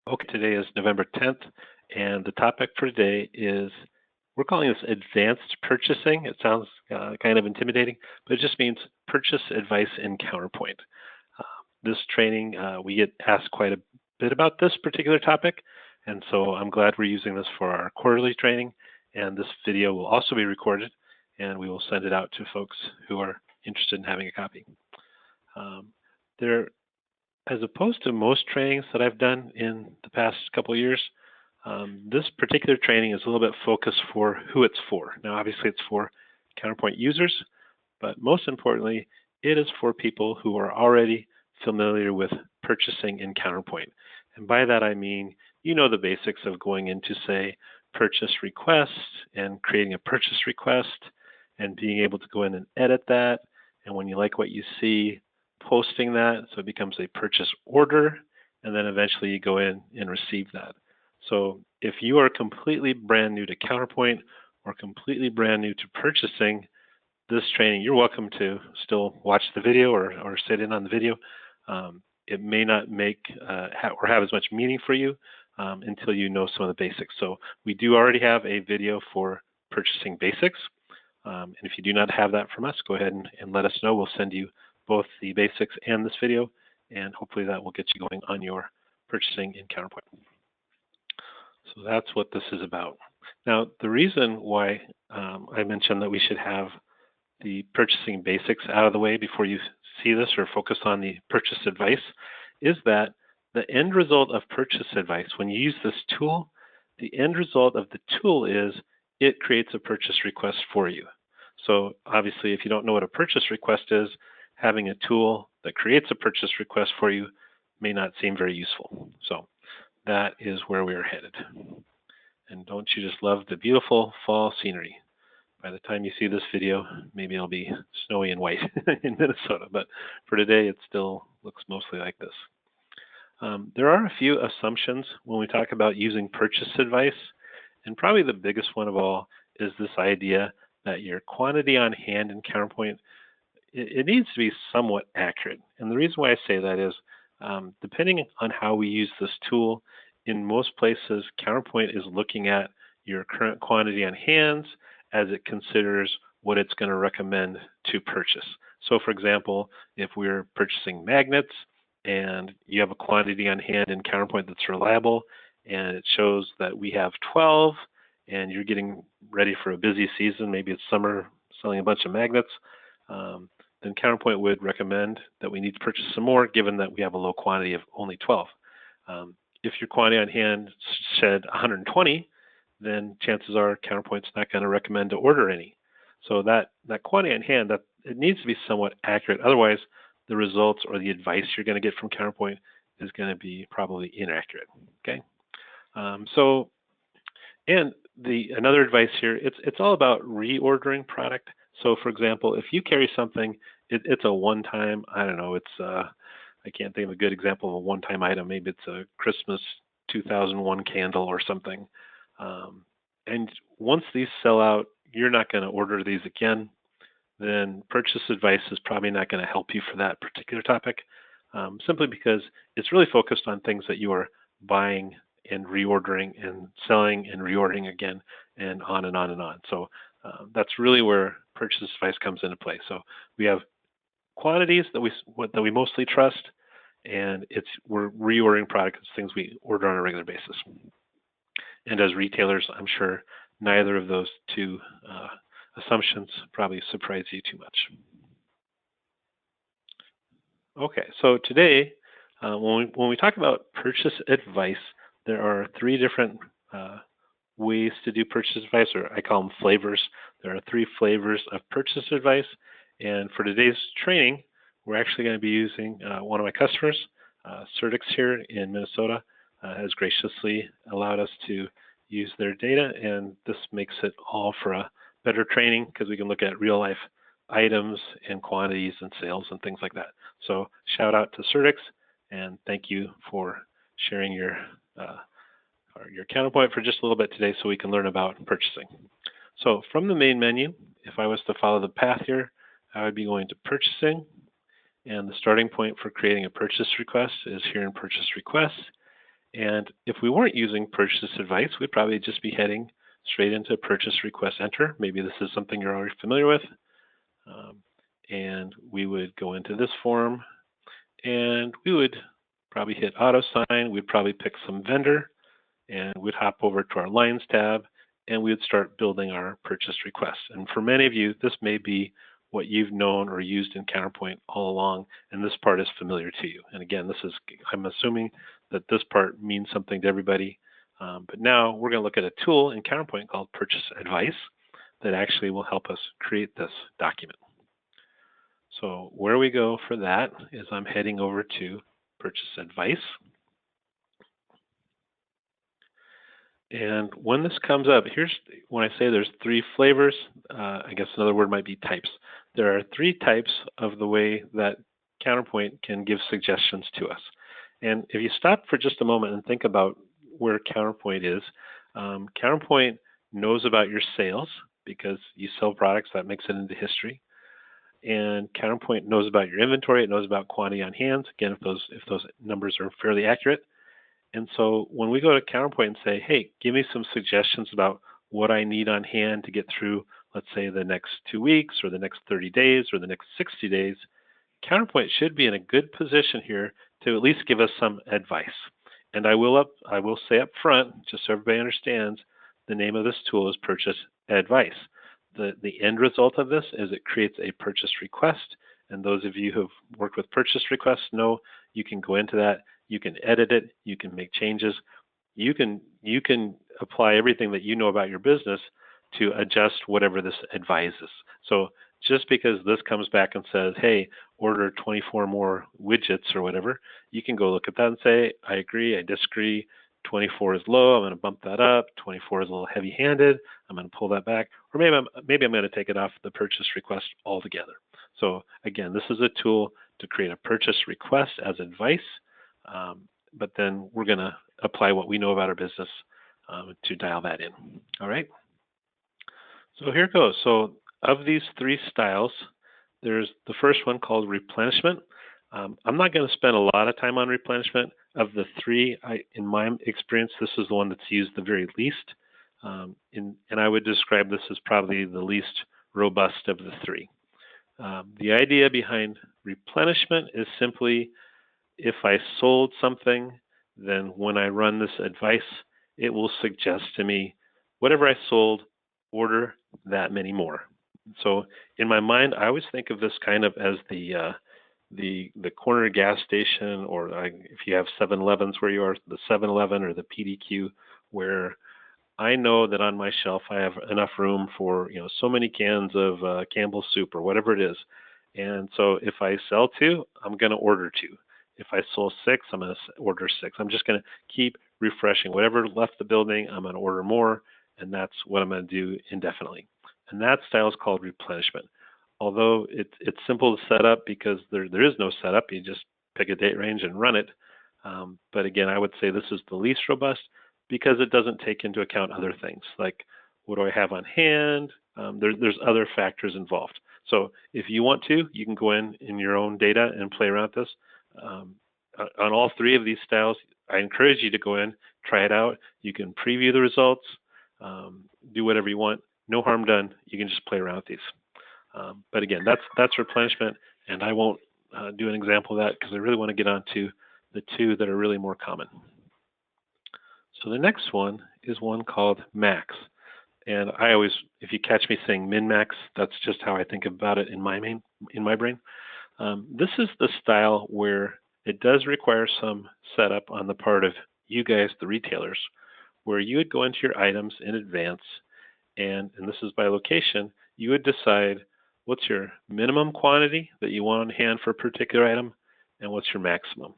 Okay, today is November 10th, and the topic for today is we're calling this advanced purchasing. It sounds kind of intimidating, but it just means purchase advice in Counterpoint. Uh, this training, we get asked quite a bit about this particular topic, and so I'm glad we're using this for our quarterly training. And this video will also be recorded, and we will send it out to folks who are interested in having a copy. Um, there as opposed to most trainings that I've done in the past couple of years, this particular training is a little bit focused for who it's for. Now, obviously, it's for Counterpoint users, but most importantly, it is for people who are already familiar with purchasing in Counterpoint. And by that, I mean, you know the basics of going into, say, purchase request and creating a purchase request and being able to go in and edit that. And when you like what you see, posting that so it becomes a purchase order, and then eventually you go in and receive that. So if you are completely brand new to Counterpoint or completely brand new to purchasing, this training, you're welcome to still watch the video or sit in on the video. It may not make or have as much meaning for you until you know some of the basics. So we do already have a video for purchasing basics. And if you do not have that from us, go ahead and let us know. We'll send you both the basics and this video, and hopefully that will get you going on your purchasing in Counterpoint. So that's what this is about. Now, the reason why I mentioned that we should have the purchasing basics out of the way before you see this or focus on the purchase advice is that the end result of purchase advice, when you use this tool, the end result of the tool is it creates a purchase request for you. So obviously, if you don't know what a purchase request is, having a tool that creates a purchase request for you may not seem very useful. So that is where we are headed. And don't you just love the beautiful fall scenery? By the time you see this video, maybe it'll be snowy and white in Minnesota, but for today, it still looks mostly like this. There are a few assumptions when we talk about using purchase advice, and probably the biggest one of all is this idea that your quantity on hand in Counterpoint, it needs to be somewhat accurate. And the reason why I say that is depending on how we use this tool, in most places, Counterpoint is looking at your current quantity on hands as it considers what it's going to recommend to purchase. So for example, if we're purchasing magnets and you have a quantity on hand in Counterpoint that's reliable and it shows that we have 12 and you're getting ready for a busy season, maybe it's summer selling a bunch of magnets, then Counterpoint would recommend that we need to purchase some more given that we have a low quantity of only 12. If your quantity on hand said 120, then chances are Counterpoint's not going to recommend to order any. So that quantity on hand, that it needs to be somewhat accurate. Otherwise, the results or the advice you're going to get from Counterpoint is going to be probably inaccurate. Okay. Another advice here, it's all about reordering product. So for example, if you carry something, it's a one-time, I don't know, I can't think of a good example of a one-time item. Maybe it's a Christmas 2001 candle or something. And once these sell out, you're not going to order these again. Then purchase advice is probably not going to help you for that particular topic, simply because it's really focused on things that you are buying and reordering and selling and reordering again and on and on and on. So that's really where purchase advice comes into play. So we have quantities that we mostly trust, and we're reordering products, things we order on a regular basis. And as retailers, I'm sure neither of those two assumptions probably surprise you too much. Okay, so today, when we talk about purchase advice, there are three different ways to do purchase advice, or I call them flavors. There are three flavors of purchase advice, and for today's training, we're actually going to be using one of my customers, Certix here in Minnesota, has graciously allowed us to use their data, and this makes it all for a better training because we can look at real life items and quantities and sales and things like that. So shout out to Certix, and thank you for sharing your Counterpoint for just a little bit today so we can learn about purchasing. So from the main menu, if I was to follow the path here, I would be going to purchasing, and the starting point for creating a purchase request is here in purchase request. And if we weren't using purchase advice, we'd probably just be heading straight into purchase request enter. Maybe this is something you're already familiar with. And we would go into this form and we would probably hit auto sign. We'd probably pick some vendor and we'd hop over to our lines tab and we would start building our purchase request. And for many of you, this may be what you've known or used in Counterpoint all along, and this part is familiar to you. And again, I'm assuming that this part means something to everybody. But now we're going to look at a tool in Counterpoint called Purchase Advice that actually will help us create this document. So where we go for that is I'm heading over to Purchase Advice. And when this comes up, here's when I say there's 3 flavors, I guess another word might be types. There are 3 types of the way that Counterpoint can give suggestions to us. And if you stop for just a moment and think about where Counterpoint is, Counterpoint knows about your sales because you sell products, that makes it into history. And Counterpoint knows about your inventory, it knows about quantity on hand, again, if those numbers are fairly accurate. And so when we go to Counterpoint and say, hey, give me some suggestions about what I need on hand to get through, let's say, the next 2 weeks or the next 30 days or the next 60 days, Counterpoint should be in a good position here to at least give us some advice. And I will say up front, just so everybody understands, the name of this tool is Purchase Advice. The end result of this is it creates a purchase request. And those of you who have worked with purchase requests know you can go into that. You can edit it, you can make changes, you can apply everything that you know about your business to adjust whatever this advises. So just because this comes back and says, hey, order 24 more widgets or whatever, you can go look at that and say, I agree, I disagree, 24 is low, I'm going to bump that up, 24 is a little heavy-handed, I'm going to pull that back, or maybe I'm going to take it off the purchase request altogether. So again, this is a tool to create a purchase request as advice. But then we're going to apply what we know about our business to dial that in. All right. So here it goes. So of these 3 styles, there's the first one called replenishment. I'm not going to spend a lot of time on replenishment. Of the 3, in my experience, this is the one that's used the very least. And I would describe this as probably the least robust of the 3. The idea behind replenishment is simply, if I sold something, then when I run this advice, it will suggest to me, whatever I sold, order that many more. So in my mind, I always think of this kind of as the corner gas station, or if you have 7-Elevens where you are, the 7-Eleven or the PDQ, where I know that on my shelf I have enough room for so many cans of Campbell's soup or whatever it is. And so if I sell 2, I'm going to order 2. If I sold 6, I'm going to order 6. I'm just going to keep refreshing. Whatever left the building, I'm going to order more, and that's what I'm going to do indefinitely. And that style is called replenishment. Although it's simple to set up because there is no setup. You just pick a date range and run it. But again, I would say this is the least robust because it doesn't take into account other things like what do I have on hand? There's other factors involved. So if you want to, you can go in your own data and play around with this. On all 3 of these styles, I encourage you to go in, try it out. You can preview the results, do whatever you want. No harm done. You can just play around with these. But again, that's replenishment, and I won't do an example of that because I really want to get on to the 2 that are really more common. So the next one is one called max. And I always, if you catch me saying min-max, that's just how I think about it in my brain. This is the style where it does require some setup on the part of you guys, the retailers, where you would go into your items in advance, and this is by location, you would decide what's your minimum quantity that you want on hand for a particular item, and what's your maximum.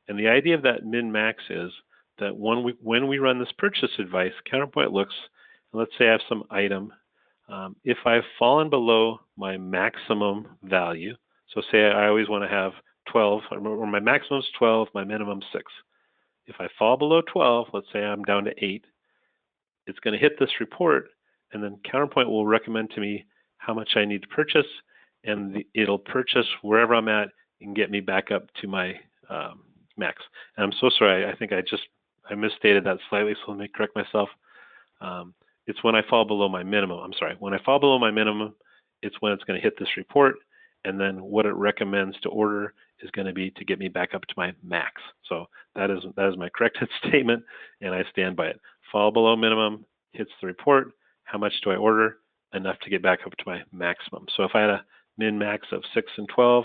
And the idea of that min-max is that when we run this purchase advice, Counterpoint looks, and let's say I have some item, if I've fallen below my maximum value, so say I always want to have 12, or my maximum is 12, my minimum is 6. If I fall below 12, let's say I'm down to 8, it's going to hit this report, and then Counterpoint will recommend to me how much I need to purchase, and it'll purchase wherever I'm at and get me back up to my max. And I'm so sorry, I think I just I misstated that slightly, so let me correct myself. Um, it's when I fall below my minimum. I'm sorry. When I fall below my minimum, it's when it's going to hit this report, and then what it recommends to order is going to be to get me back up to my max. So that is my corrected statement, and I stand by it. Fall below minimum, hits the report. How much do I order? Enough to get back up to my maximum. So if I had a min max of 6 and 12,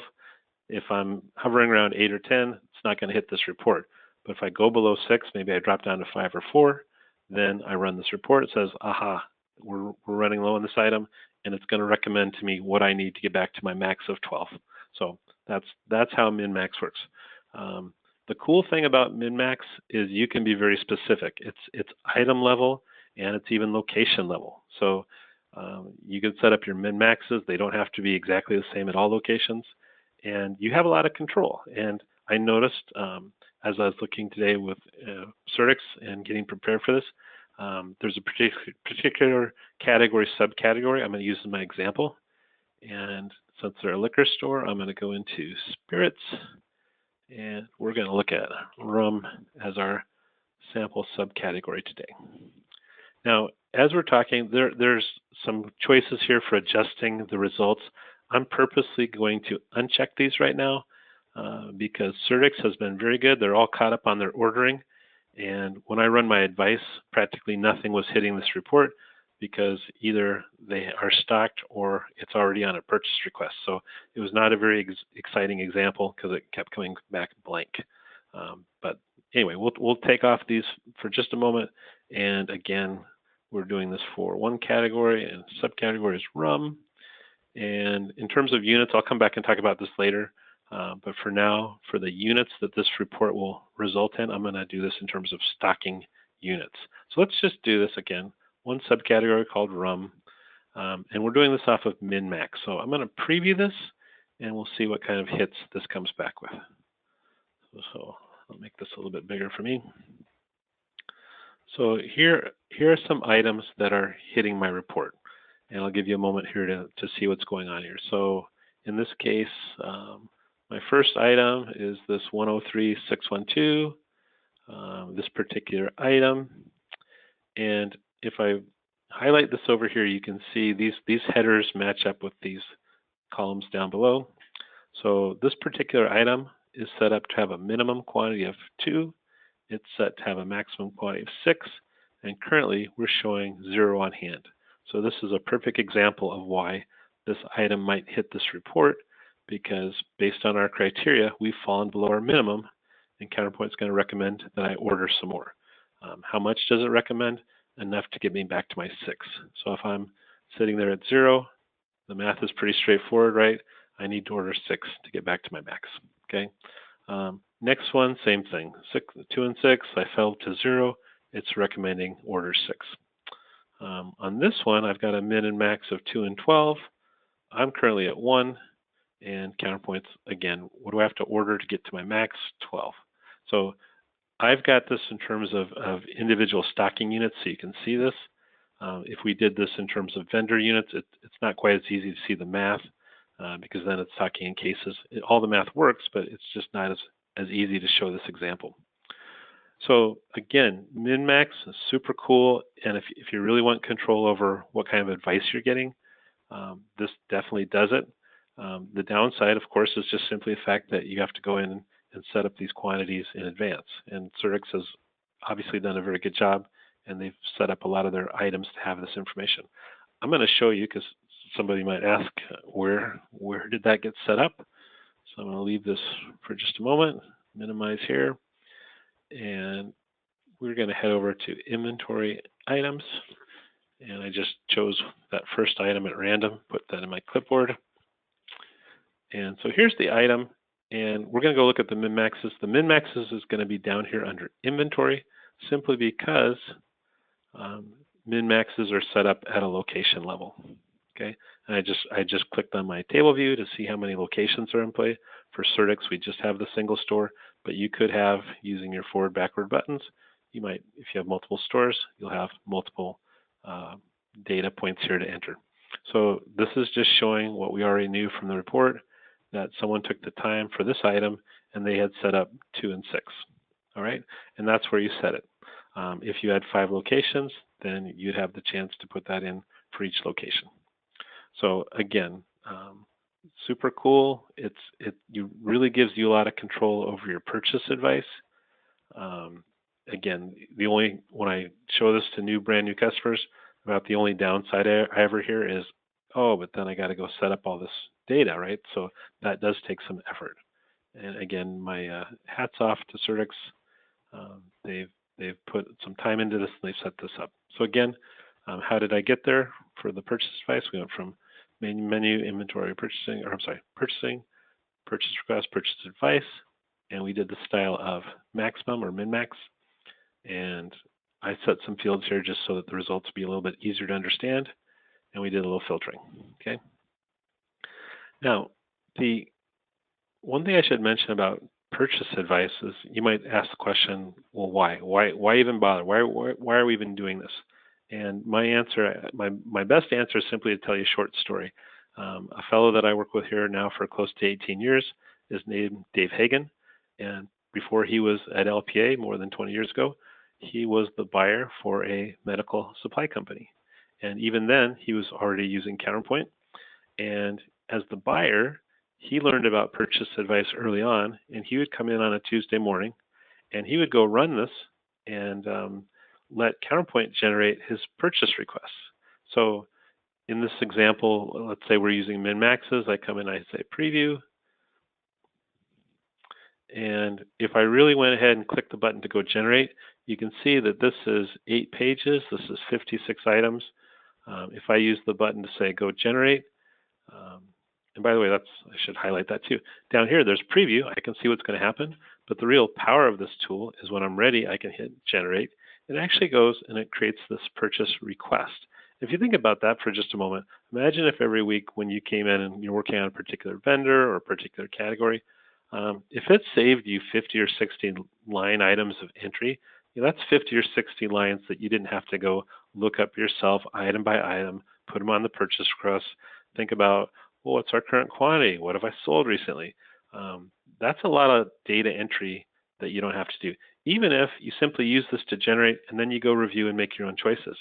if I'm hovering around 8 or 10, it's not going to hit this report. But if I go below 6, maybe I drop down to 5 or 4, then I run this report. It says, aha, we're running low on this item, and it's going to recommend to me what I need to get back to my max of 12. So that's how min-max works. The cool thing about min-max is you can be very specific. It's item level, and it's even location level. So you can set up your min-maxes. They don't have to be exactly the same at all locations, and you have a lot of control. And I noticed as I was looking today with Certix and getting prepared for this, there's a particular category, subcategory I'm going to use as my example. And since they're a liquor store, I'm going to go into spirits, and we're going to look at rum as our sample subcategory today. Now, as we're talking, there's some choices here for adjusting the results. I'm purposely going to uncheck these right now because Certix has been very good. They're all caught up on their ordering. And when I run my advice, practically nothing was hitting this report because either they are stocked or it's already on a purchase request. So it was not a very exciting example because it kept coming back blank. But anyway, we'll take off these for just a moment. And again, we're doing this for one category, and subcategory is rum. And in terms of units, I'll come back and talk about this later. But for now, for the units that this report will result in, I'm going to do this in terms of stocking units. So let's just do this again. One subcategory called rum. And we're doing this off of min-max. So I'm going to preview this, and we'll see what kind of hits this comes back with. So I'll make this a little bit bigger for me. So here are some items that are hitting my report. And I'll give you a moment here to see what's going on here. So in this case, my first item is this 103612, this particular item. And if I highlight this over here, you can see these headers match up with these columns down below. So this particular item is set up to have a minimum quantity of 2. It's set to have a maximum quantity of 6. And currently, we're showing 0 on hand. So this is a perfect example of why this item might hit this report, because based on our criteria, we've fallen below our minimum, and Counterpoint's going to recommend that I order some more. How much does it recommend? Enough to get me back to my 6. So if I'm sitting there at 0, the math is pretty straightforward, right? I need to order 6 to get back to my max. Okay. Next one, same thing. 2 and 6, I fell to 0. It's recommending order 6. On this one, I've got a min and max of 2 and 12. I'm currently at 1, and Counterpoint's, again, what do I have to order to get to my max? 12. So I've got this in terms of individual stocking units, so you can see this. If we did this in terms of vendor units, it's not quite as easy to see the math because then it's stocking in cases. All the math works, but it's just not as easy to show this example. So again, min-max is super cool, and if you really want control over what kind of advice you're getting, this definitely does it. The downside, of course, is just simply the fact that you have to go in and set up these quantities in advance. And Certix has obviously done a very good job, and they've set up a lot of their items to have this information. I'm going to show you because somebody might ask, where did that get set up? So I'm going to leave this for just a moment, minimize here. And we're going to head over to inventory items. And I just chose that first item at random, put that in my clipboard. And so here's the item. And we're going to go look at the min-maxes. The min-maxes is going to be down here under inventory, simply because min-maxes are set up at a location level. Okay, and I just clicked on my table view to see how many locations are in play. For Certix, we just have the single store, but you could have, using your forward/backward buttons, you might, if you have multiple stores, you'll have multiple data points here to enter. So this is just showing what we already knew from the report, that someone took the time for this item and they had set up 2 and 6. All right, and that's where you set it. If you had 5 locations, then you'd have the chance to put that in for each location. So again, super cool. It really gives you a lot of control over your purchase advice. Um, again, the only when I show this to brand new customers, about the only downside I ever hear is, oh, but then I got to go set up all this data, right? So that does take some effort. And again, my hats off to Certix. They've put some time into this and they've set this up. So again, how did I get there for the purchase advice? We went from menu, inventory, purchasing, or I'm sorry, purchasing, purchase request, purchase advice, and we did the style of maximum or min-max. And I set some fields here just so that the results would be a little bit easier to understand. And we did a little filtering. Okay. Now, the one thing I should mention about purchase advice is you might ask the question, well, why? Why even bother? Why are we even doing this? And my answer, my best answer is simply to tell you a short story. A fellow that I work with here now for close to 18 years is named Dave Hagen. And before he was at LPA more than 20 years ago, he was the buyer for a medical supply company. And even then, he was already using Counterpoint. And as the buyer, he learned about purchase advice early on, and he would come in on a Tuesday morning, and he would go run this and let Counterpoint generate his purchase requests. So in this example, let's say we're using min-maxes. I come in, I say preview, and if I really went ahead and clicked the button to go generate, you can see that this is 8 pages. This is 56 items. If I use the button to say go generate, um, and by the way, I should highlight that too. Down here, there's preview. I can see what's going to happen. But the real power of this tool is when I'm ready, I can hit generate. It actually goes and it creates this purchase request. If you think about that for just a moment, imagine if every week when you came in and you're working on a particular vendor or a particular category, if it saved you 50 or 60 line items of entry, that's 50 or 60 lines that you didn't have to go look up yourself item by item, put them on the purchase request, think about, well, what's our current quantity? What have I sold recently? That's a lot of data entry that you don't have to do, even if you simply use this to generate and then you go review and make your own choices.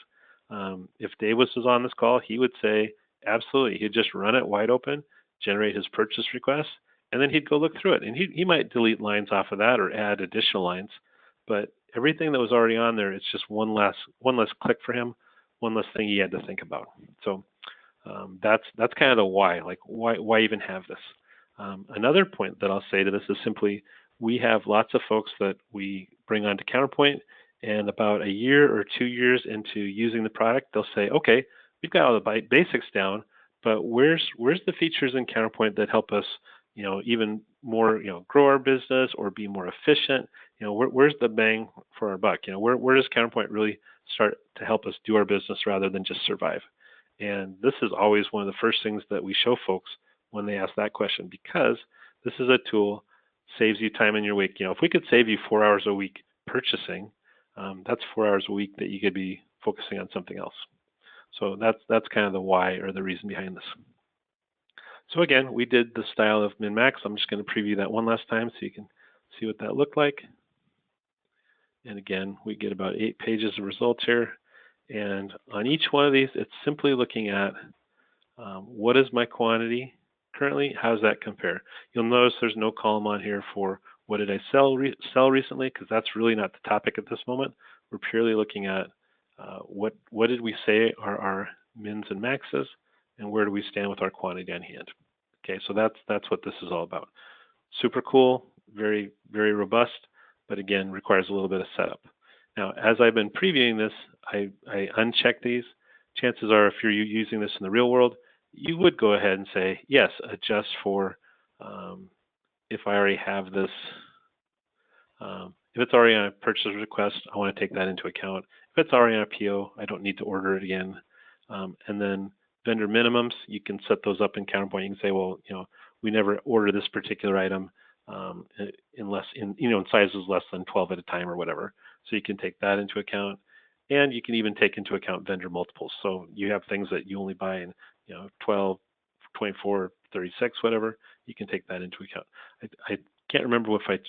If Davis was on this call, he would say, absolutely, he'd just run it wide open, generate his purchase request, and then he'd go look through it. And he might delete lines off of that or add additional lines. But everything that was already on there, it's just one less click for him, one less thing he had to think about. So that's kind of the why. Like why even have this? Another point that I'll say to this is simply we have lots of folks that we bring onto Counterpoint, and about a year or 2 years into using the product, they'll say, okay, we've got all the basics down, but where's the features in Counterpoint that help us, even more, grow our business or be more efficient? Where's the bang for our buck? Where does Counterpoint really start to help us do our business rather than just survive? And this is always one of the first things that we show folks when they ask that question, because this is a tool, saves you time in your week. If we could save you 4 hours a week purchasing, that's 4 hours a week that you could be focusing on something else. So that's kind of the why or the reason behind this. So again, we did the style of min-max. I'm just going to preview that one last time so you can see what that looked like. And again, we get about 8 pages of results here. And on each one of these, it's simply looking at what is my quantity currently? How does that compare? You'll notice there's no column on here for what did I sell recently, because that's really not the topic at this moment. We're purely looking at what did we say are our mins and maxes, and where do we stand with our quantity on hand. Okay, so that's what this is all about. Super cool, very, very robust, but again, requires a little bit of setup. Now, as I've been previewing this, I uncheck these. Chances are, if you're using this in the real world, you would go ahead and say, yes, adjust for if I already have this. If it's already on a purchase request, I want to take that into account. If it's already on a PO, I don't need to order it again. And then vendor minimums, you can set those up in Counterpoint. You can say, well, we never order this particular item unless in sizes less than 12 at a time or whatever. So you can take that into account, and you can even take into account vendor multiples. So you have things that you only buy in 12, 24, 36, whatever. You can take that into account. I can't remember if I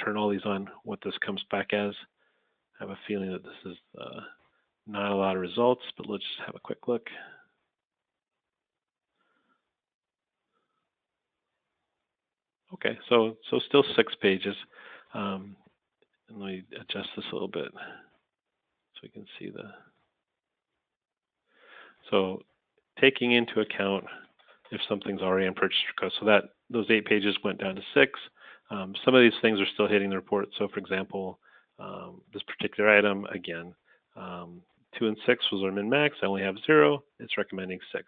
turn all these on, what this comes back as. I have a feeling that this is not a lot of results, but let's just have a quick look. Okay, so still 6 pages. And let me adjust this a little bit so we can see the. So taking into account if something's already in purchase request, so that those 8 pages went down to 6. Some of these things are still hitting the report. So for example, this particular item, again, 2 and 6 was our min-max. I only have 0. It's recommending 6.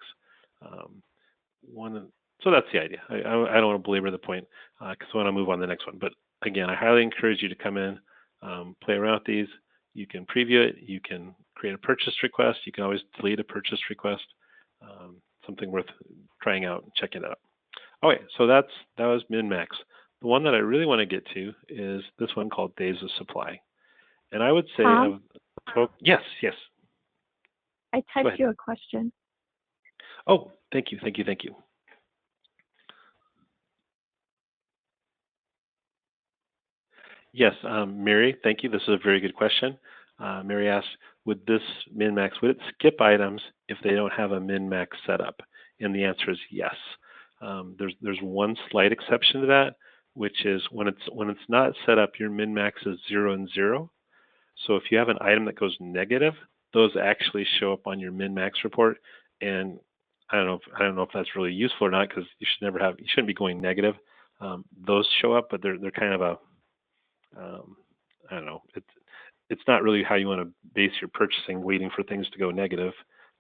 1, so that's the idea. I don't want to belabor the point because I want to move on to the next one. But again, I highly encourage you to come in, play around with these. You can preview it. You can create a purchase request. You can always delete a purchase request. Something worth trying out and checking out. Okay, so that was min-max. The one that I really want to get to is this one called days of supply. And I would say, yes. I typed you a question. Oh, thank you. Yes, Mary, thank you. This is a very good question. Mary asked, would this min-max, would it skip items if they don't have a min-max setup? And the answer is yes. There's one slight exception to that, which is when it's not set up, your min-max is 0 and 0. So if you have an item that goes negative, those actually show up on your min-max report. And I don't know if that's really useful or not, because you shouldn't be going negative. Those show up, but they're kind of a I don't know. It's not really how you want to base your purchasing, waiting for things to go negative,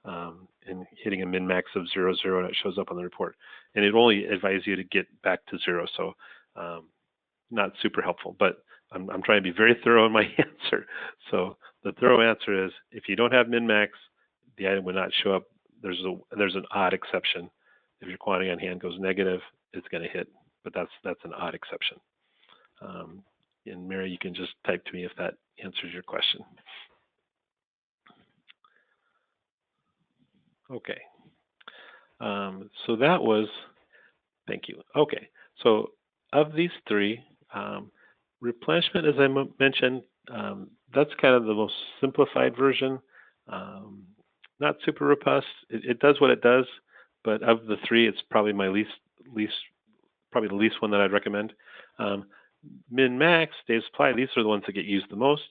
and hitting a min-max of 0, 0, and it shows up on the report. And it only advises you to get back to 0, so not super helpful. But I'm trying to be very thorough in my answer. So the thorough answer is, if you don't have min-max, the item would not show up. There's an odd exception. If your quantity on hand goes negative, it's going to hit, but that's an odd exception. And Mary, you can just type to me if that answers your question. Okay. So that was, thank you. Okay. So of these 3, replenishment, as I mentioned, that's kind of the most simplified version. Not super robust. It does what it does, but of the 3, it's probably my probably the least one that I'd recommend. Min-max, days supply, these are the ones that get used the most.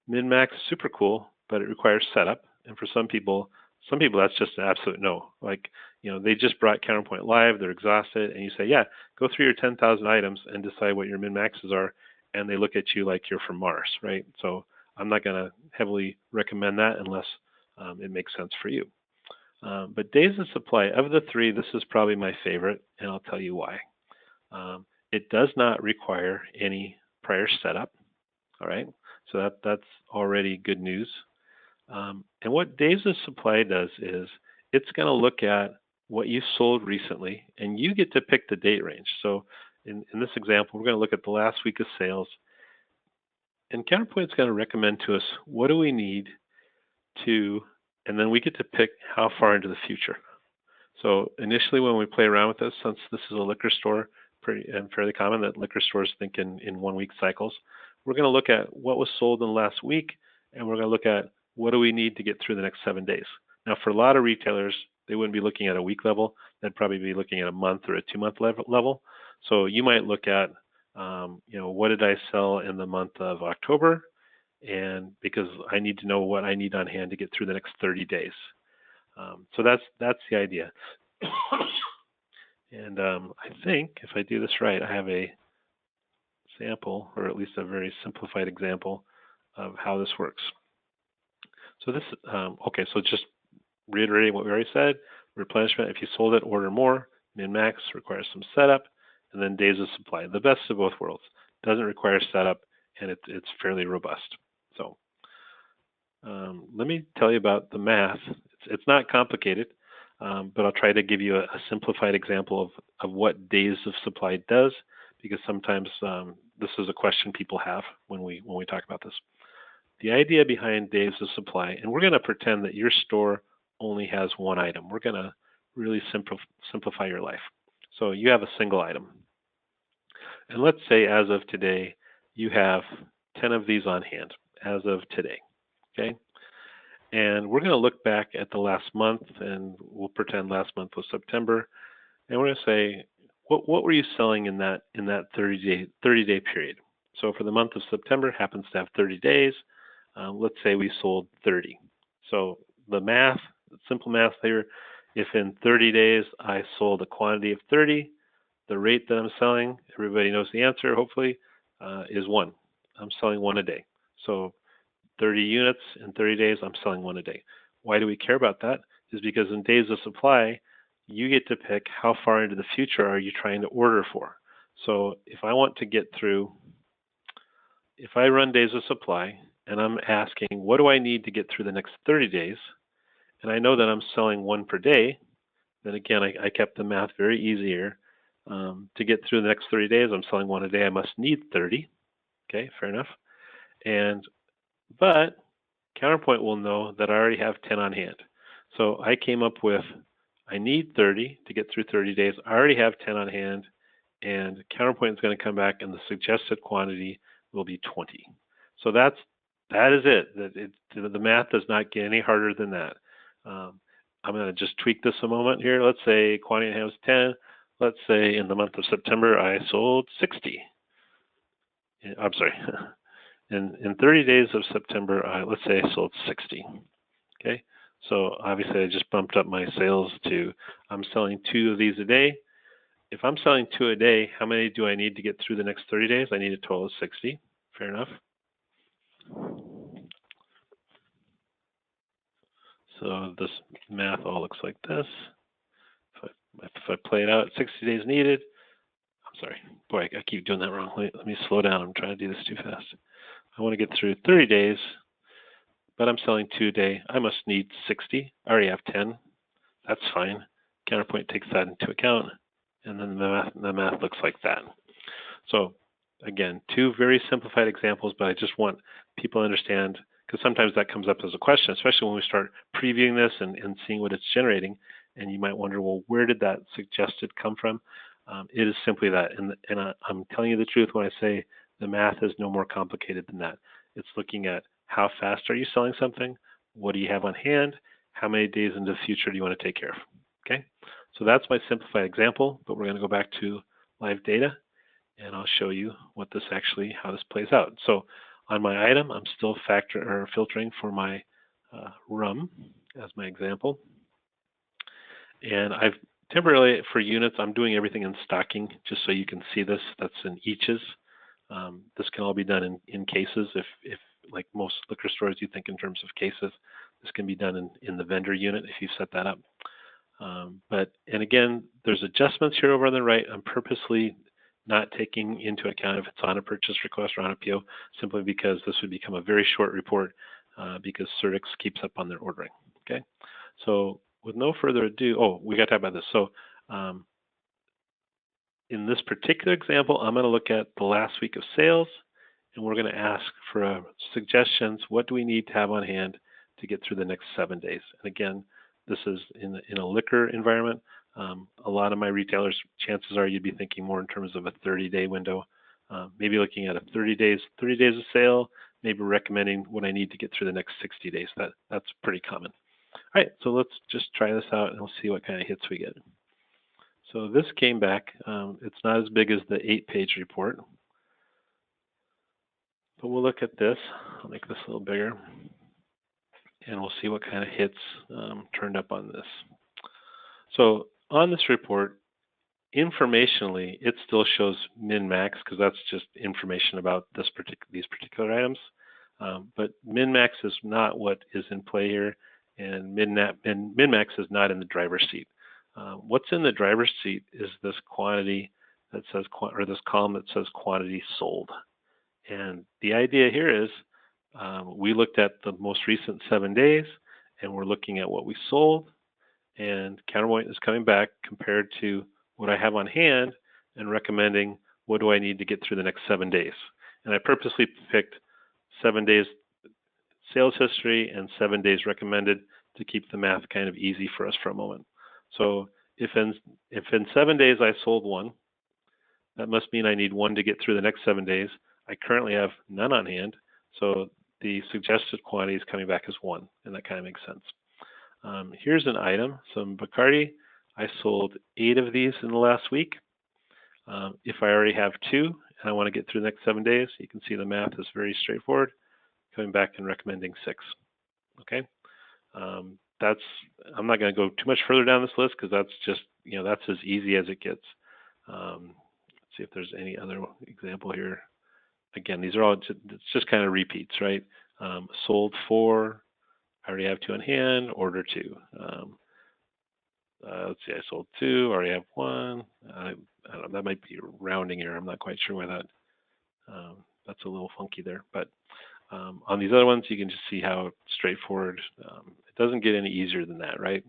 Min-max, super cool, but it requires setup. And for some people that's just an absolute no. Like, they just brought Counterpoint live, they're exhausted, and you say, yeah, go through your 10,000 items and decide what your min-maxes are, and they look at you like you're from Mars, right? So I'm not going to heavily recommend that unless it makes sense for you. But days of supply, of the 3, this is probably my favorite, and I'll tell you why. It does not require any prior setup, all right? So that's already good news. And what days of supply does is it's going to look at what you sold recently, and you get to pick the date range. So in this example, we're going to look at the last week of sales, and Counterpoint's going to recommend to us what do we need to, and then we get to pick how far into the future. So initially, when we play around with this, since this is a liquor store, and fairly common that liquor stores think in 1-week cycles, we're going to look at what was sold in the last week, and we're going to look at what do we need to get through the next 7 days. Now, for a lot of retailers, they wouldn't be looking at a week level. They'd probably be looking at a month or a 2-month level. So you might look at, what did I sell in the month of October? And because I need to know what I need on hand to get through the next 30 days. So that's the idea. And I think if I do this right, I have a sample, or at least a very simplified example of how this works. So this, okay, so just reiterating what we already said, replenishment, if you sold it, order more. Min-max requires some setup, and then days of supply, the best of both worlds. Doesn't require setup, and it's fairly robust. So let me tell you about the math. It's not complicated. But I'll try to give you a simplified example of what days of supply does, because sometimes this is a question people have when we talk about this. The idea behind days of supply, and we're going to pretend that your store only has one item. We're going to really simplify your life. So you have a single item. And let's say as of today, you have 10 of these on hand as of today, okay? And we're going to look back at the last month, and we'll pretend last month was September, and we're going to say, what were you selling in that 30-day period? So for the month of September, happens to have 30 days. Let's say we sold 30. So the math, simple math here, if in 30 days I sold a quantity of 30, the rate that I'm selling, everybody knows the answer, hopefully, is 1. I'm selling 1 a day. So 30 units in 30 days, I'm selling 1 a day. Why do we care about that? Is because in days of supply, you get to pick how far into the future are you trying to order for. So if I want to get through, if I run days of supply and I'm asking, what do I need to get through the next 30 days? And I know that I'm selling 1 per day, then again, I kept the math very easy here. To get through the next 30 days, I'm selling 1 a day. I must need 30. Okay, fair enough. But Counterpoint will know that I already have 10 on hand. So I came up with, I need 30 to get through 30 days. I already have 10 on hand, and Counterpoint is going to come back, and the suggested quantity will be 20. So that is it. The math does not get any harder than that. I'm going to just tweak this a moment here. Let's say quantity on hand was 10. Let's say in the month of September I sold 60. I'm sorry. In 30 days of September, let's say I sold 60. Okay, so obviously I just bumped up my sales to, I'm selling 2 of these a day. If I'm selling 2 a day, how many do I need to get through the next 30 days? I need a total of 60. Fair enough. So this math all looks like this. If I play it out, 60 days needed. I'm sorry, boy, I keep doing that wrong. Let me slow down. I'm trying to do this too fast. I want to get through 30 days, but I'm selling 2 a day. I must need 60. I already have 10. That's fine. Counterpoint takes that into account, and then the math looks like that. So again, 2 very simplified examples, but I just want people to understand, because sometimes that comes up as a question, especially when we start previewing this and seeing what it's generating, and you might wonder, well, where did that suggested come from? It is simply that, and I'm telling you the truth when I say the math is no more complicated than that. It's looking at how fast are you selling something, what do you have on hand, how many days into the future do you want to take care of, okay? So that's my simplified example, but we're going to go back to live data, and I'll show you what this actually, how this plays out. So on my item, I'm still filtering for my rum as my example. And I've temporarily, for units, I'm doing everything in stocking, just so you can see this. That's in eaches. This can all be done in cases. If like most liquor stores, you think in terms of cases, this can be done in the vendor unit if you set that up. And again, there's adjustments here over on the right. I'm purposely not taking into account if it's on a purchase request or on a PO, simply because this would become a very short report because Certix keeps up on their ordering. Okay, so with no further ado, we got to talk about this. So in this particular example, I'm going to look at the last week of sales, and we're going to ask for suggestions. What do we need to have on hand to get through the next 7 days? And again, this is in a liquor environment. A lot of my retailers, chances are you'd be thinking more in terms of a 30-day window, maybe looking at a 30 days of sale, maybe recommending what I need to get through the next 60 days. That's pretty common. All right, so let's just try this out and we'll see what kind of hits we get. So this came back. It's not as big as the 8-page report, but we'll look at this. I'll make this a little bigger, and we'll see what kind of hits turned up on this. So on this report, informationally, it still shows min-max because that's just information about these particular items. But min-max is not what is in play here, and min-max is not in the driver's seat. What's in the driver's seat is this quantity that says, or this column that says quantity sold. And the idea here is we looked at the most recent 7 days, and we're looking at what we sold, and Counterpoint is coming back compared to what I have on hand and recommending what do I need to get through the next 7 days. And I purposely picked 7 days sales history and 7 days recommended to keep the math kind of easy for us for a moment. So if in 7 days I sold 1, That must mean I need one to get through the next 7 days. I currently have none on hand, so the suggested quantity is coming back as 1, and that kind of makes sense. Here's an item, some Bacardi. I sold 8 of these in the last week. If I already have 2 and I want to get through the next 7 days, you can see the math is very straightforward, coming back and recommending 6. Okay, I'm not going to go too much further down this list because that's just, that's as easy as it gets. Let's see if there's any other example here. Again, these are all it's just kind of repeats, right? Sold 4, I already have 2 on hand, order 2. Let's see, I sold 2, already have 1. I don't know, that might be a rounding error. I'm not quite sure why that, that's a little funky there. But on these other ones, you can just see how straightforward. It doesn't get any easier than that, right?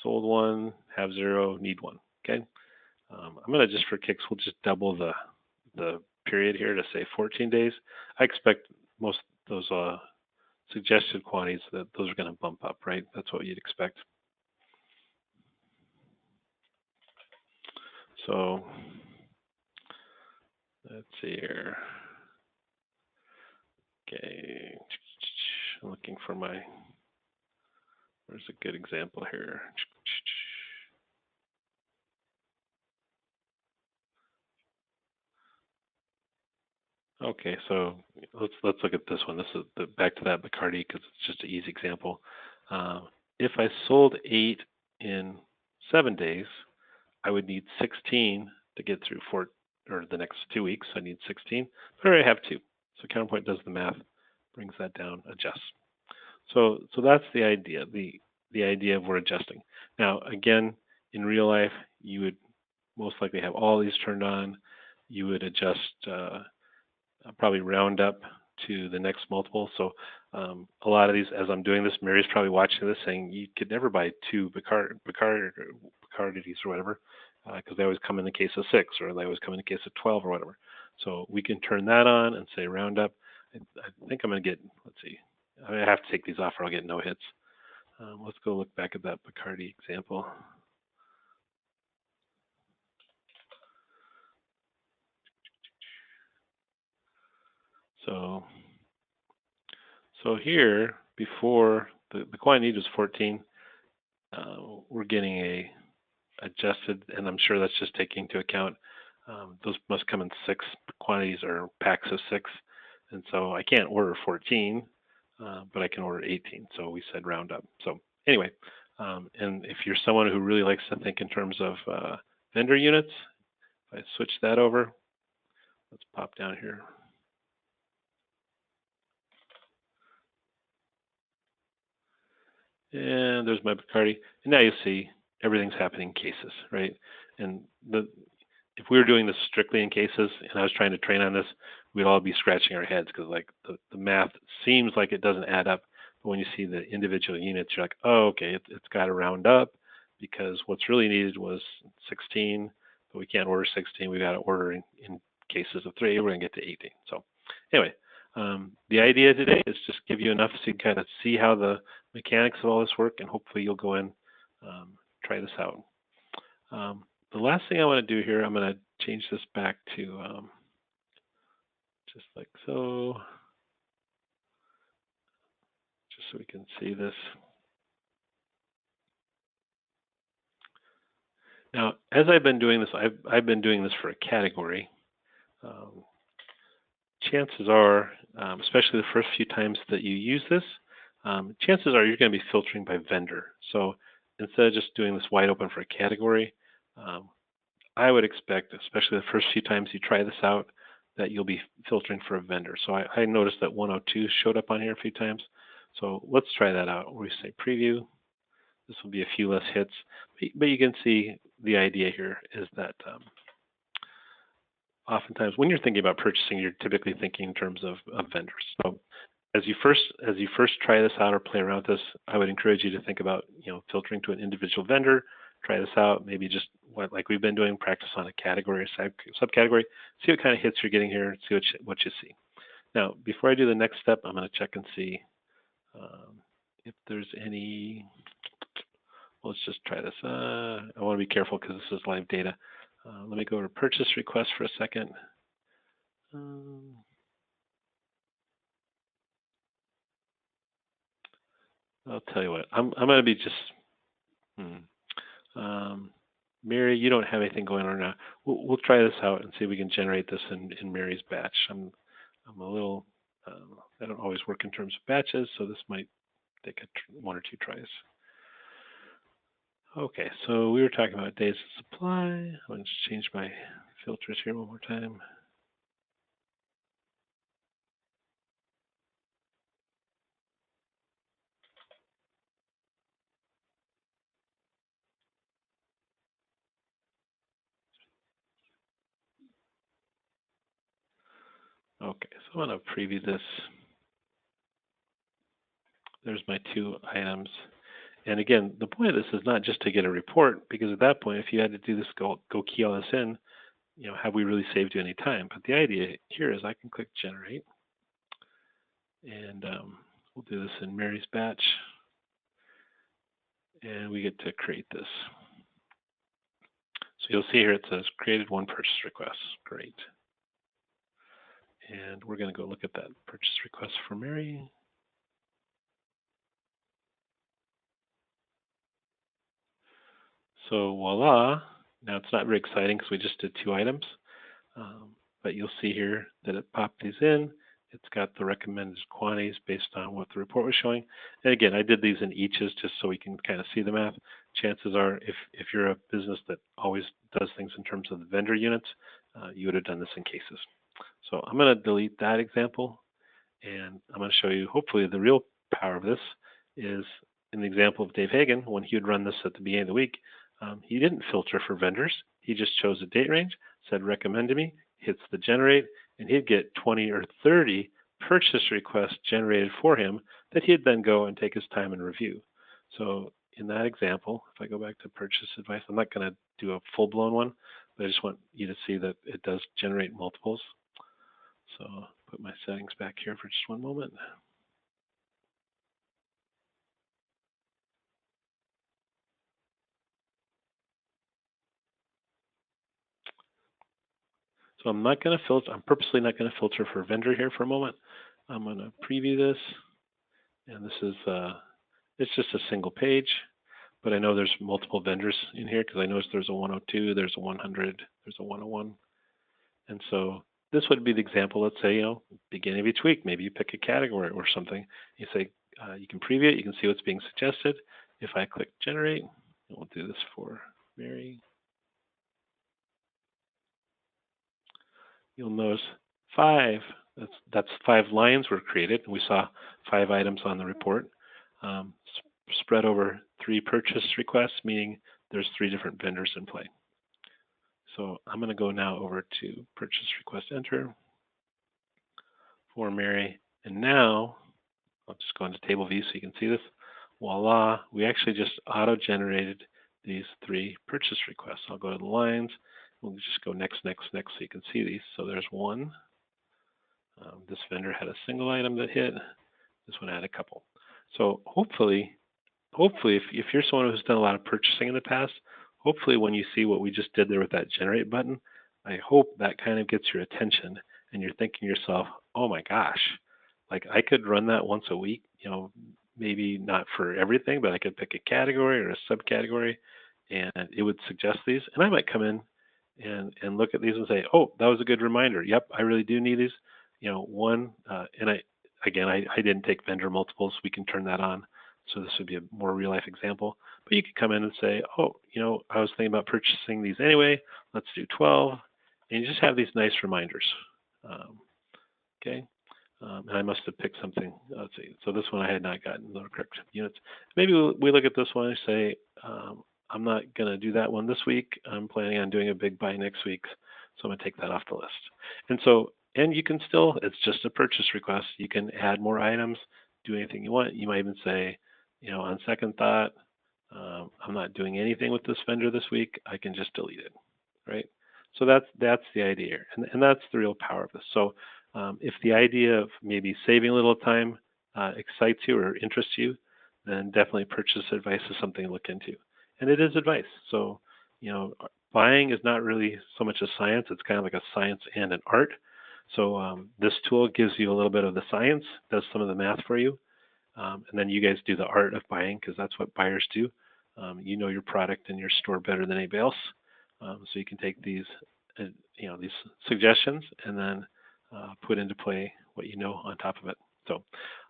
Sold 1, have 0, need 1. Okay. I'm going to just for kicks, we'll just double the period here to say 14 days. I expect most of those suggested quantities that those are going to bump up, right? That's what you'd expect. So let's see here. Okay, I'm looking for where's a good example here? Okay, so let's look at this one. This is back to that Bacardi because it's just an easy example. If I sold 8 in 7 days, I would need 16 to get through the next 2 weeks. I need 16, but I already have 2. So Counterpoint does the math, brings that down, adjusts. So that's the idea. The idea of we're adjusting. Now again, in real life, you would most likely have all these turned on. You would adjust. Probably round up to the next multiple. So a lot of these, as I'm doing this, Mary's probably watching this saying you could never buy 2 Bacardis or whatever because they always come in the case of 6 or they always come in the case of 12 or whatever. So we can turn that on and say round up. I think I'm going to get, let's see, I have to take these off or I'll get no hits. Let's go look back at that Bacardi example. So here, before the quantity needed was 14, we're getting a adjusted, and I'm sure that's just taking into account those must come in 6 quantities or packs of 6, and so I can't order 14, but I can order 18. So we said round up. So anyway, and if you're someone who really likes to think in terms of vendor units, if I switch that over, let's pop down here. And there's my Bacardi. And now you see everything's happening in cases, right? And if we were doing this strictly in cases and I was trying to train on this, we'd all be scratching our heads because like the math seems like it doesn't add up. But when you see the individual units, you're like, oh, okay, it's got to round up because what's really needed was 16, but we can't order 16. We got to order in cases of 3. We're going to get to 18. So anyway, the idea today is just give you enough so you can kind of see how the mechanics of all this work, and hopefully you'll go in, try this out. The last thing I want to do here, I'm going to change this back to just like so, just so we can see this. Now, as I've been doing this, I've been doing this for a category. Chances are, especially the first few times that you use this, chances are you're going to be filtering by vendor. So instead of just doing this wide open for a category, I would expect, especially the first few times you try this out, that you'll be filtering for a vendor. So I noticed that 102 showed up on here a few times. So let's try that out. We say preview. This will be a few less hits, but you can see the idea here is that oftentimes when you're thinking about purchasing, you're typically thinking in terms of vendors. So as you first try this out or play around with this, I would encourage you to think about filtering to an individual vendor. Try this out, maybe just like we've been doing, practice on a category or subcategory, see what kind of hits you're getting here, see what you see. Now, before I do the next step, I'm going to check and see if there's any. Let's just try this. I want to be careful because this is live data. Let me go to purchase request for a second. I'll tell you what. I'm going to be just. Mary, you don't have anything going on now. We'll try this out and see if we can generate this in Mary's batch. I'm a little. I don't always work in terms of batches, so this might take one or two tries. Okay, so we were talking about days of supply. I'm going to change my filters here one more time. Okay, so I'm going to preview this. There's my 2 items. And again, the point of this is not just to get a report, because at that point, if you had to do this, go key all this in, have we really saved you any time? But the idea here is I can click generate, and we'll do this in Mary's batch, and we get to create this. So you'll see here it says created 1 purchase request. Great. And we're going to go look at that purchase request for Mary. So voila. Now it's not very exciting because we just did 2 items. But you'll see here that it popped these in. It's got the recommended quantities based on what the report was showing. And again, I did these in eaches just so we can kind of see the math. Chances are, if you're a business that always does things in terms of the vendor units, you would have done this in cases. So I'm going to delete that example, and I'm going to show you, hopefully, the real power of this is in the example of Dave Hagen. When he would run this at the beginning of the week, he didn't filter for vendors. He just chose a date range, said recommend to me, hits the generate, and he'd get 20 or 30 purchase requests generated for him that he'd then go and take his time and review. So in that example, if I go back to purchase advice, I'm not going to do a full-blown one, but I just want you to see that it does generate multiples. So I'll put my settings back here for just one moment. So I'm not going to filter. I'm purposely not going to filter for vendor here for a moment. I'm going to preview this, and this is it's just a single page, but I know there's multiple vendors in here because I noticed there's a 102, there's a 100, there's a 101, and so this would be the example. Let's say beginning of each week, maybe you pick a category or something. You say you can preview it. You can see what's being suggested. If I click generate, and we'll do this for Mary. You'll notice 5. That's 5 lines were created, and we saw 5 items on the report, spread over 3 purchase requests, meaning there's 3 different vendors in play. So I'm going to go now over to purchase request enter for Mary, and now I'll just go into table view so you can see this. Voila, we actually just auto-generated these 3 purchase requests. I'll go to the lines. We'll just go next, next, next so you can see these. So there's 1. This vendor had a single item that hit. This one had a couple. So hopefully if you're someone who's done a lot of purchasing in the past, hopefully when you see what we just did there with that generate button, I hope that kind of gets your attention and you're thinking to yourself, oh my gosh, like I could run that once a week, maybe not for everything, but I could pick a category or a subcategory and it would suggest these. And I might come in and look at these and say, oh, that was a good reminder. Yep, I really do need these. And I didn't take vendor multiples. We can turn that on. So this would be a more real life example. But you could come in and say, oh, I was thinking about purchasing these anyway. Let's do 12. And you just have these nice reminders. Okay. And I must have picked something. Let's see. So this one I had not gotten the correct units. Maybe we look at this one and say, I'm not going to do that one this week. I'm planning on doing a big buy next week. So I'm going to take that off the list. And you can still, it's just a purchase request. You can add more items, do anything you want. You might even say, on second thought, I'm not doing anything with this vendor this week. I can just delete it, right? So that's the idea, and that's the real power of this. So if the idea of maybe saving a little time excites you or interests you, then definitely purchase advice is something to look into. And it is advice. So, Buying is not really so much a science, it's kind of like a science and an art. So this tool gives you a little bit of the science, does some of the math for you, and then you guys do the art of buying because that's what buyers do. You know your product and your store better than anybody else, so you can take these, uh, these suggestions and then put into play what you know on top of it. So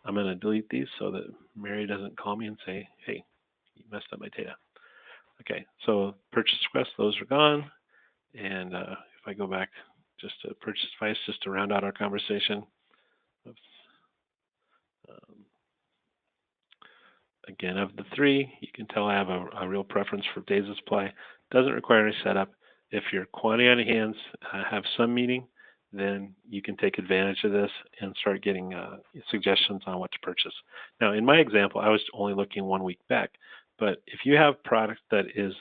I'm going to delete these so that Mary doesn't call me and say, "Hey, you messed up my data." Okay, so purchase requests, those are gone. And if I go back just to purchase advice, just to round out our conversation. Oops. Um, Again, of the three, you can tell I have a real preference for days of supply. Doesn't require any setup. If your quantity on hands have some meaning, then you can take advantage of this and start getting suggestions on what to purchase. Now, in my example, I was only looking 1 week back, but if you have product that is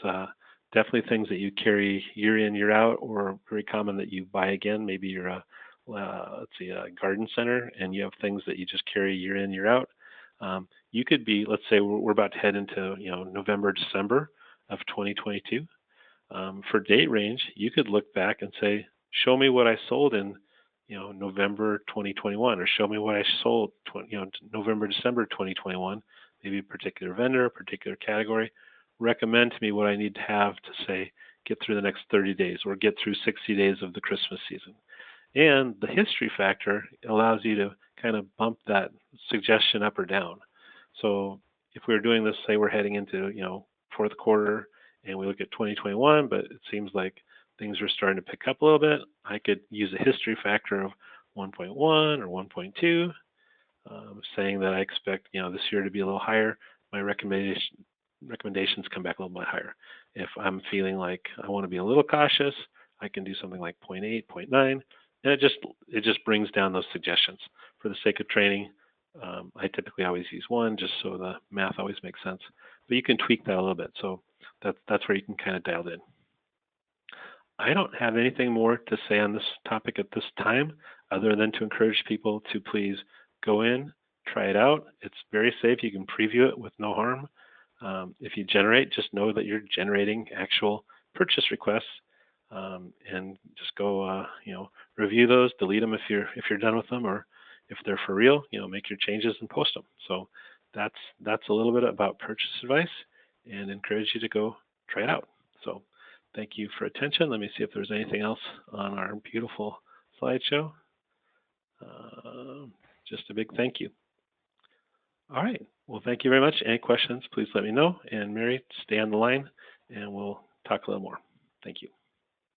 definitely things that you carry year in, year out, or very common that you buy again, maybe you're let's see, a garden center, and you have things that you just carry year in, year out. You could be, let's say, we're about to head into November, December of 2022. For date range, you could look back and say, show me what I sold in November 2021, or show me what I sold November, December 2021, maybe a particular vendor, a particular category. Recommend to me what I need to have to say get through the next 30 days or get through 60 days of the Christmas season. And the history factor allows you to kind of bump that suggestion up or down. So if we were doing this, say we're heading into fourth quarter and we look at 2021, but it seems like things are starting to pick up a little bit, I could use a history factor of 1.1 or 1.2, saying that I expect this year to be a little higher. My recommendations come back a little bit higher. If I'm feeling like I want to be a little cautious, I can do something like 0.8, 0.9, and it just brings down those suggestions. For the sake of training, I typically always use 1 just so the math always makes sense. But you can tweak that a little bit. So that's where you can kind of dial it in. I don't have anything more to say on this topic at this time other than to encourage people to please go in, try it out. It's very safe. You can preview it with no harm. If you generate, just know that you're generating actual purchase requests, and just go, review those, delete them if you're done with them, or if they're for real, make your changes and post them. So that's a little bit about purchase advice, and encourage you to go try it out. So thank you for attention. Let me see if there's anything else on our beautiful slideshow. Just a big thank you. All right. Well, thank you very much. Any questions, please let me know. And Mary, stay on the line and we'll talk a little more. Thank you.